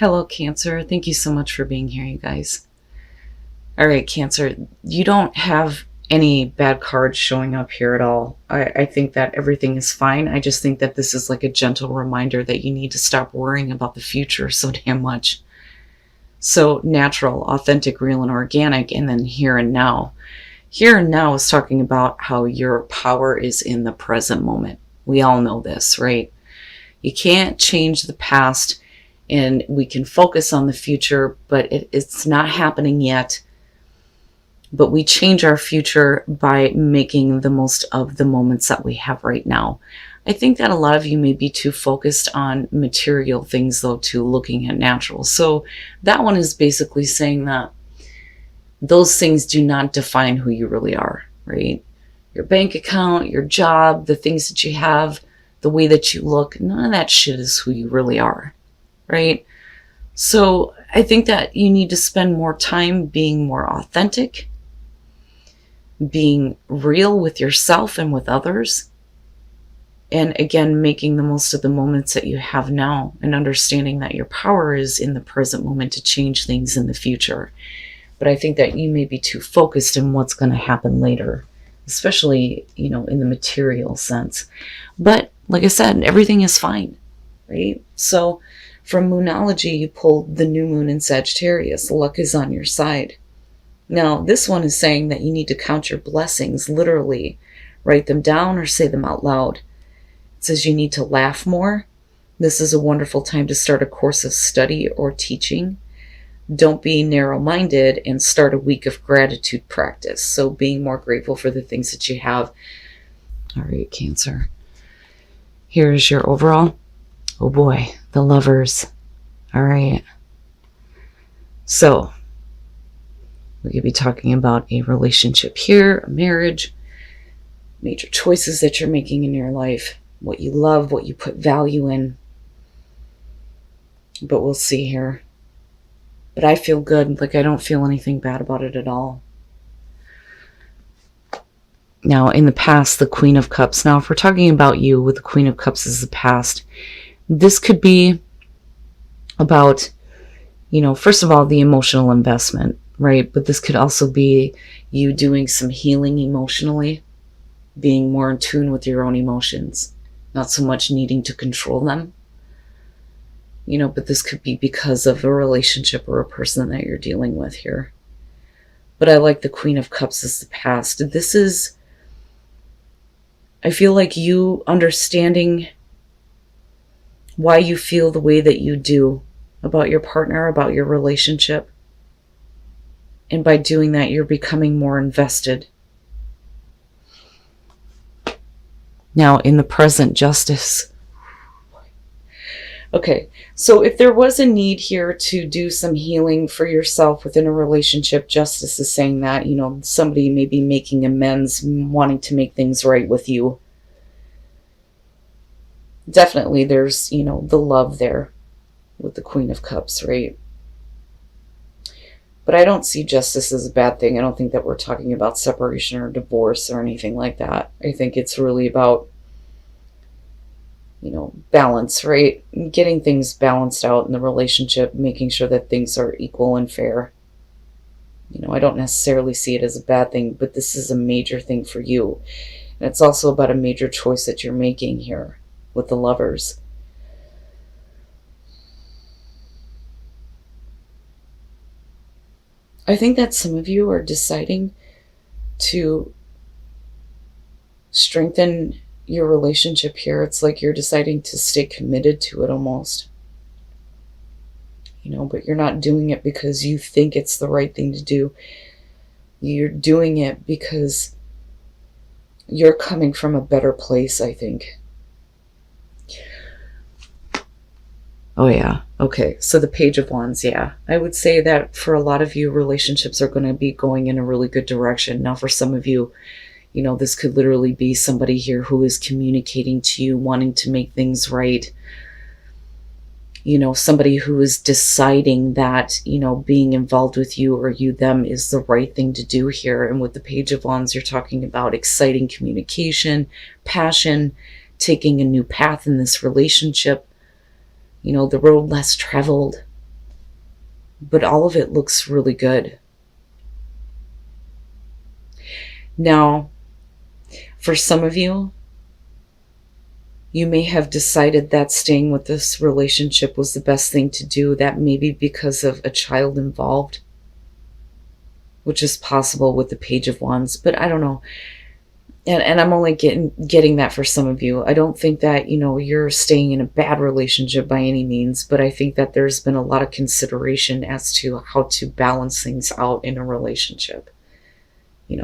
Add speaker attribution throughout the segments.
Speaker 1: Hello, Cancer. Thank you so much for being here, you guys. All right, Cancer, you don't have any bad cards showing up here at all. I think that everything is fine. I just think that this is like a gentle reminder that you need to stop worrying about the future so damn much. So natural, authentic, real, and organic, and then here and now. Here and now is talking about how your power is in the present moment. We all know this, right? You can't change the past, and we can focus on the future, but it's not happening yet. But we change our future by making the most of the moments that we have right now. I think that a lot of you may be too focused on material things, though, to looking at natural. So that one is basically saying that those things do not define who you really are, right? Your bank account, your job, the things that you have, the way that you look, none of that shit is who you really are, right? So I think that you need to spend more time being more authentic, being real with yourself and with others. And again, making the most of the moments that you have now and understanding that your power is in the present moment to change things in the future. But I think that you may be too focused in what's going to happen later, especially, in the material sense. But like I said, everything is fine, right? So from Moonology, you pulled the new moon in Sagittarius. Luck is on your side. Now, this one is saying that you need to count your blessings, literally. Write them down or say them out loud. It says you need to laugh more. This is a wonderful time to start a course of study or teaching. Don't be narrow-minded and start a week of gratitude practice. So being more grateful for the things that you have. All right, Cancer. Here's your overall. Oh boy, the Lovers. All right. So we could be talking about a relationship here, a marriage, major choices that you're making in your life, what you love, what you put value in. But we'll see here. But I feel good. Like I don't feel anything bad about it at all. Now, in the past, the Queen of Cups. Now, if we're talking about you with the Queen of Cups as the past, this could be about, first of all, the emotional investment, right? But this could also be you doing some healing emotionally, being more in tune with your own emotions, not so much needing to control them. But this could be because of a relationship or a person that you're dealing with here. But I like the Queen of Cups as the past. I feel like you understanding why you feel the way that you do about your partner, about your relationship. And by doing that, you're becoming more invested. Now, in the present, Justice. Okay, so if there was a need here to do some healing for yourself within a relationship, Justice is saying that, somebody may be making amends, wanting to make things right with you. Definitely there's, the love there with the Queen of Cups, right? But I don't see Justice as a bad thing. I don't think that we're talking about separation or divorce or anything like that. I think it's really about balance, right? Getting things balanced out in the relationship, making sure that things are equal and fair. I don't necessarily see it as a bad thing, but this is a major thing for you. And it's also about a major choice that you're making here with the Lovers. I think that some of you are deciding to strengthen your relationship here. It's like you're deciding to stay committed to it almost. But you're not doing it because you think it's the right thing to do. You're doing it because you're coming from a better place, I think. Oh yeah. Okay. So the Page of Wands, yeah. I would say that for a lot of you, relationships are going to be going in a really good direction. Now, for some of you, this could literally be somebody here who is communicating to you, wanting to make things right. Somebody who is deciding that, being involved with you or you, them is the right thing to do here. And with the Page of Wands, you're talking about exciting communication, passion, taking a new path in this relationship. The road less traveled, but all of it looks really good. Now, for some of you, you may have decided that staying with this relationship was the best thing to do. That may be because of a child involved, which is possible with the Page of Wands, but I don't know. And I'm only getting that for some of you. I don't think that, you're staying in a bad relationship by any means, but I think that there's been a lot of consideration as to how to balance things out in a relationship.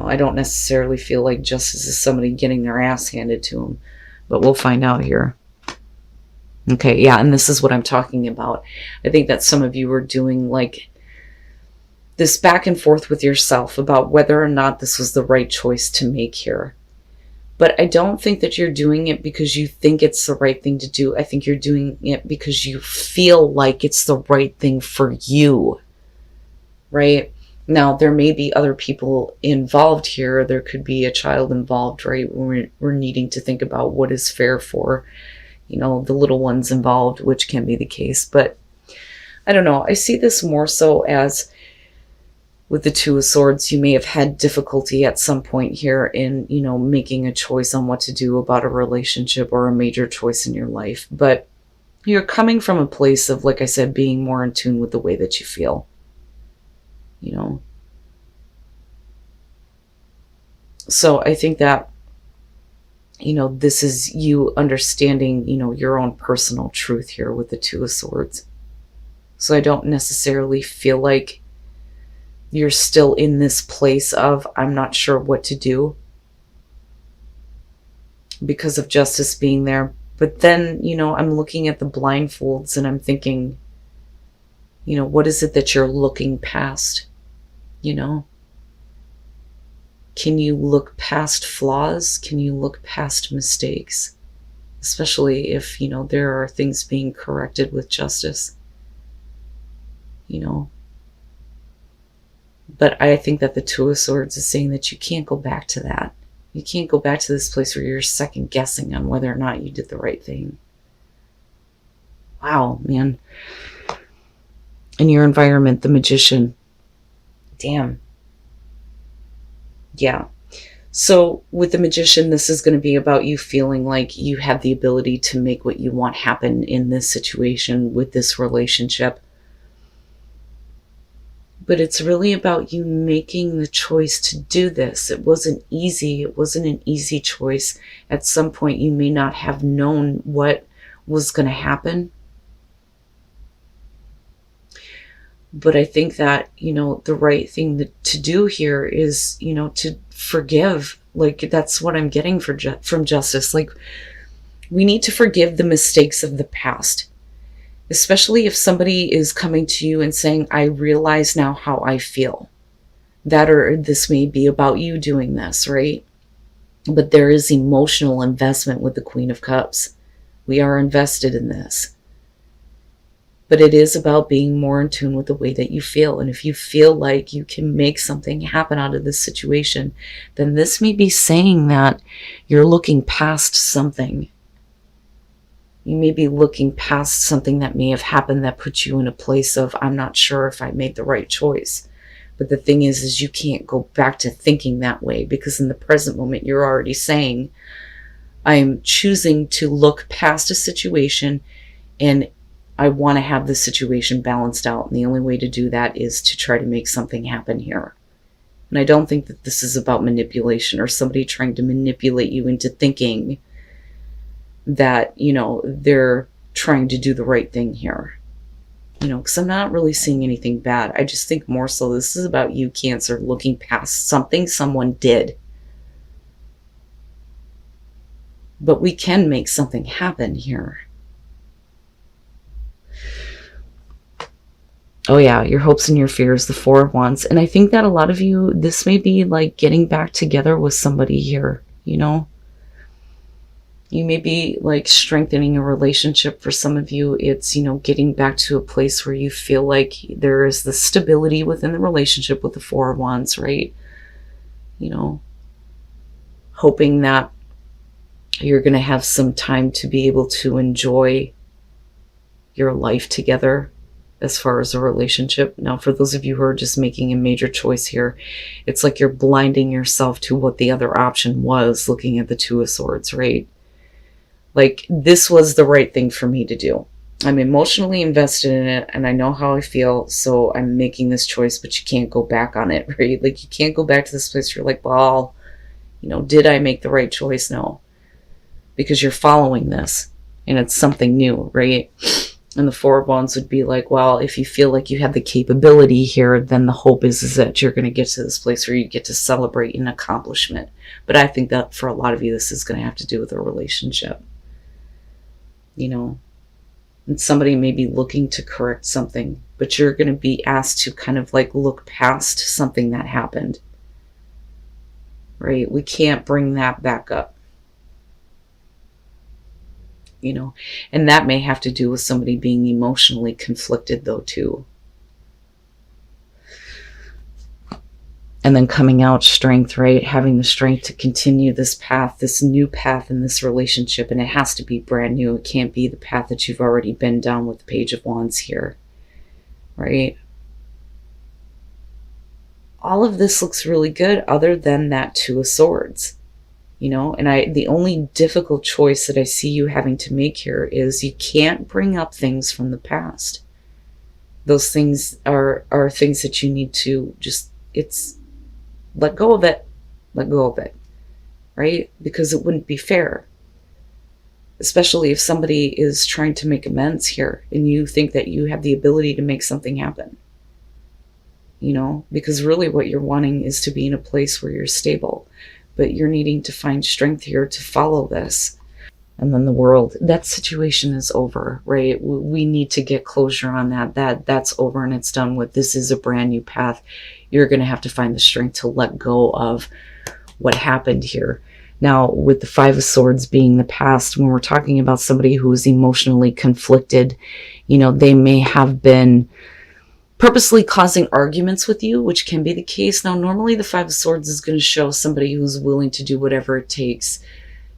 Speaker 1: I don't necessarily feel like Justice is somebody getting their ass handed to them, but we'll find out here. Okay, yeah, and this is what I'm talking about. I think that some of you are doing like this back and forth with yourself about whether or not this was the right choice to make here. But I don't think that you're doing it because you think it's the right thing to do. I think you're doing it because you feel like it's the right thing for you, right? Now, there may be other people involved here. There could be a child involved, right? We're needing to think about what is fair for, the little ones involved, which can be the case. But I don't know. I see this more so as with the Two of Swords, you may have had difficulty at some point here in, making a choice on what to do about a relationship or a major choice in your life. But you're coming from a place of, like I said, being more in tune with the way that you feel. So I think that, this is you understanding, your own personal truth here with the Two of Swords. So I don't necessarily feel like you're still in this place of, I'm not sure what to do because of Justice being there. But then, I'm looking at the blindfolds and I'm thinking, what is it that you're looking past? Can you look past flaws? Can you look past mistakes? Especially if, there are things being corrected with Justice, But I think that the Two of Swords is saying that you can't go back to that. You can't go back to this place where you're second guessing on whether or not you did the right thing. Wow, man. In your environment, the Magician. Damn. Yeah. So with the Magician, this is going to be about you feeling like you have the ability to make what you want happen in this situation with this relationship. But it's really about you making the choice to do this. It wasn't easy. It wasn't an easy choice. At some point, you may not have known what was going to happen. But I think that, the right thing to do here is, to forgive. Like, that's what I'm getting from Justice. Like, we need to forgive the mistakes of the past. Especially if somebody is coming to you and saying, I realize now how I feel. That or this may be about you doing this, right? But there is emotional investment with the Queen of Cups. We are invested in this. But it is about being more in tune with the way that you feel. And if you feel like you can make something happen out of this situation, then this may be saying that you're looking past something. You may be looking past something that may have happened that puts you in a place of, I'm not sure if I made the right choice. But the thing is you can't go back to thinking that way, because in the present moment, you're already saying, I'm choosing to look past a situation and I want to have the situation balanced out. And the only way to do that is to try to make something happen here. And I don't think that this is about manipulation or somebody trying to manipulate you into thinking that, they're trying to do the right thing here. Because I'm not really seeing anything bad. I just think more so this is about you, Cancer, looking past something someone did. But we can make something happen here. Oh yeah, your hopes and your fears, the Four of Wands. And I think that a lot of you, this may be like getting back together with somebody here, You may be like strengthening a relationship. For some of you, it's, getting back to a place where you feel like there is the stability within the relationship with the Four of Wands, right? Hoping that you're going to have some time to be able to enjoy your life together. as far as a relationship. Now, for those of you who are just making a major choice here, it's like you're blinding yourself to what the other option was, looking at the Two of Swords, right? Like, this was the right thing for me to do. I'm emotionally invested in it, and I know how I feel, so I'm making this choice, but you can't go back on it, right? Like, you can't go back to this place where you're like, well, you know, did I make the right choice? No. Because you're following this, and it's something new, right? And the Four of Wands would be like, well, if you feel like you have the capability here, then the hope is that you're going to get to this place where you get to celebrate an accomplishment. But I think that for a lot of you, this is going to have to do with a relationship. You know, and somebody may be looking to correct something, but you're going to be asked to kind of like look past something that happened, right? We can't bring that back up. You know, and that may have to do with somebody being emotionally conflicted though too. And then coming out strength, right? Having the strength to continue this path, this new path in this relationship. And it has to be brand new. It can't be the path that you've already been down with the Page of Wands here, right? All of this looks really good other than that Two of Swords. You know, and the only difficult choice that I see you having to make here is you can't bring up things from the past. Those things are things that you need to just, it's, let go of it. Let go of it, right? Because it wouldn't be fair. Especially if somebody is trying to make amends here and you think that you have the ability to make something happen. You know, because really what you're wanting is to be in a place where you're stable. But you're needing to find strength here to follow this. And then the World, that situation is over, right? We need to get closure on that. That's over and it's done with. This is a brand new path. You're going to have to find the strength to let go of what happened here. Now, with the Five of Swords being the past, when we're talking about somebody who is emotionally conflicted, you know, they may have been purposely causing arguments with you, which can be the case. Now, normally the Five of Swords is going to show somebody who's willing to do whatever it takes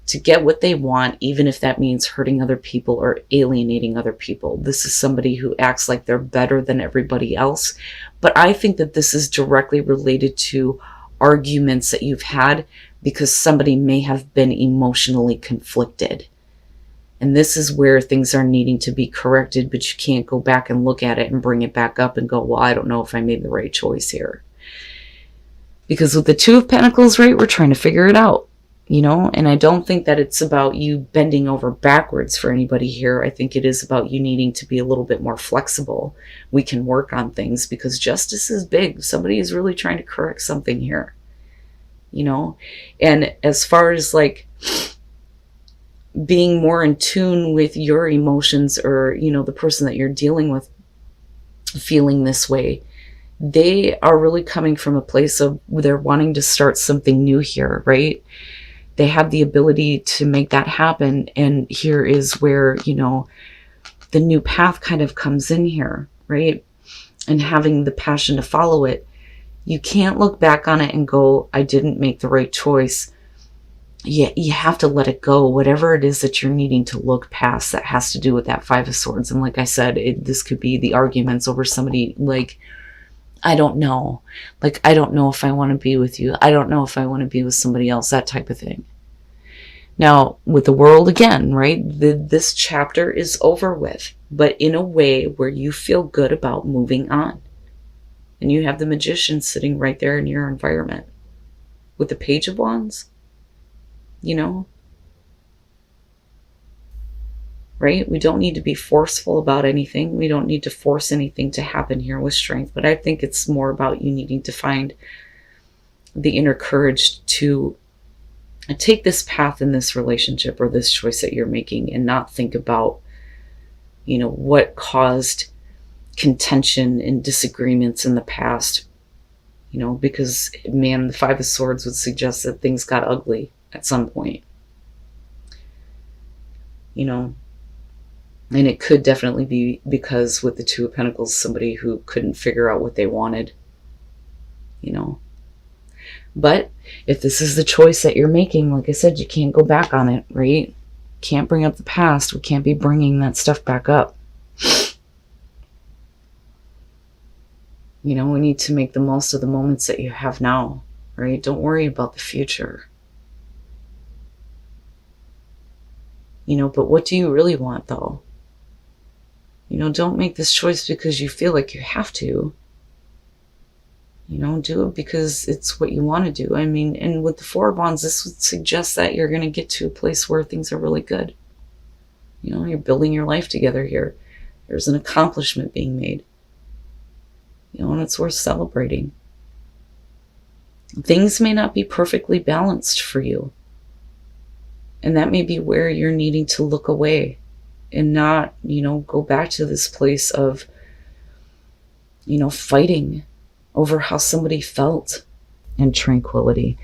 Speaker 1: to get what they want, even if that means hurting other people or alienating other people. This is somebody who acts like they're better than everybody else. But I think that this is directly related to arguments that you've had because somebody may have been emotionally conflicted. And this is where things are needing to be corrected, but you can't go back and look at it and bring it back up and go, well, I don't know if I made the right choice here. Because with the Two of Pentacles, right, we're trying to figure it out, you know? And I don't think that it's about you bending over backwards for anybody here. I think it is about you needing to be a little bit more flexible. We can work on things because justice is big. Somebody is really trying to correct something here, you know? And as far as like being more in tune with your emotions or, you know, the person that you're dealing with feeling this way, they are really coming from a place of they're wanting to start something new here, right? They have the ability to make that happen. And here is where, you know, the new path kind of comes in here, right? And having the passion to follow it. You can't look back on it and go, I didn't make the right choice. Yeah, you have to let it go. Whatever it is that you're needing to look past that has to do with that Five of Swords. And like I said, this could be the arguments over somebody like, I don't know. Like, I don't know if I want to be with you. I don't know if I want to be with somebody else, that type of thing. Now, with the World again, right? This chapter is over with, but in a way where you feel good about moving on. And you have the Magician sitting right there in your environment. With the Page of Wands, you know, right? We don't need to be forceful about anything. We don't need to force anything to happen here with strength. But I think it's more about you needing to find the inner courage to take this path in this relationship or this choice that you're making and not think about, you know, what caused contention and disagreements in the past, you know, because, man, the Five of Swords would suggest that things got ugly at some point, you know, and it could definitely be because with the Two of Pentacles, somebody who couldn't figure out what they wanted, you know. But if this is the choice that you're making, like I said, you can't go back on it, right? Can't bring up the past. We can't be bringing that stuff back up. You know, we need to make the most of the moments that you have now, right? Don't worry about the future. You know, but what do you really want though? You know, don't make this choice because you feel like you have to. You know, do it because it's what you want to do. I mean, and with the Four of Wands, this would suggest that you're going to get to a place where things are really good. You know, you're building your life together here. There's an accomplishment being made. You know, and it's worth celebrating. Things may not be perfectly balanced for you. And that may be where you're needing to look away and not, you know, go back to this place of, you know, fighting over how somebody felt. And tranquility.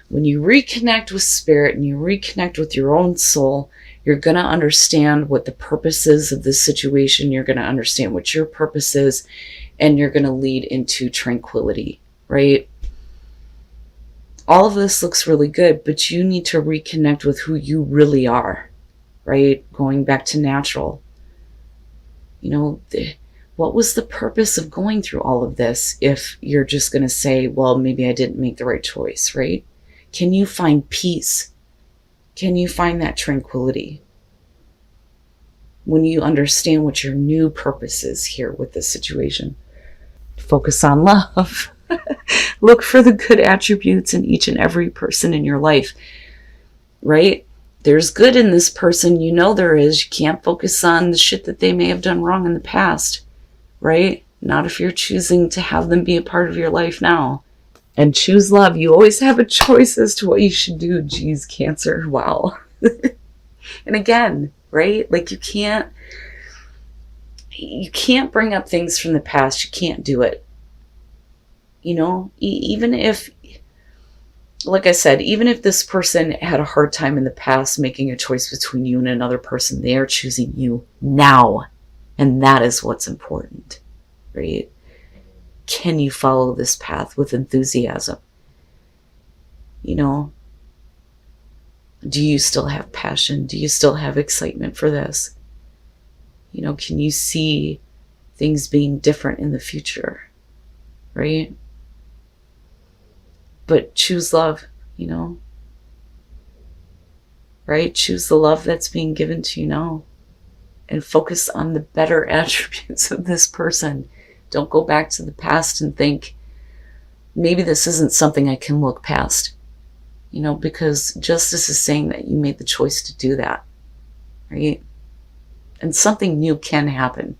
Speaker 1: When you reconnect with spirit and you reconnect with your own soul, you're going to understand what the purpose is of this situation. You're going to understand what your purpose is, and you're going to lead into tranquility, right? All of this looks really good, but you need to reconnect with who you really are, right? Going back to natural. You know, what was the purpose of going through all of this if you're just going to say, well, maybe I didn't make the right choice, right? Can you find peace? Can you find that tranquility when you understand what your new purpose is here with this situation? Focus on love. Look for the good attributes in each and every person in your life, right? There's good in this person. You know there is. You can't focus on the shit that they may have done wrong in the past, right? Not if you're choosing to have them be a part of your life now. And choose love. You always have a choice as to what you should do. Geez, Cancer. Wow. And again, right? Like you can't bring up things from the past. You can't do it. You know, even if, like I said, even if this person had a hard time in the past making a choice between you and another person, they are choosing you now. And that is what's important, right? Can you follow this path with enthusiasm? You know, do you still have passion? Do you still have excitement for this? You know, can you see things being different in the future, right? But choose love, you know, right? Choose the love that's being given to you now and focus on the better attributes of this person. Don't go back to the past and think, maybe this isn't something I can look past, you know, because justice is saying that you made the choice to do that, right? And something new can happen.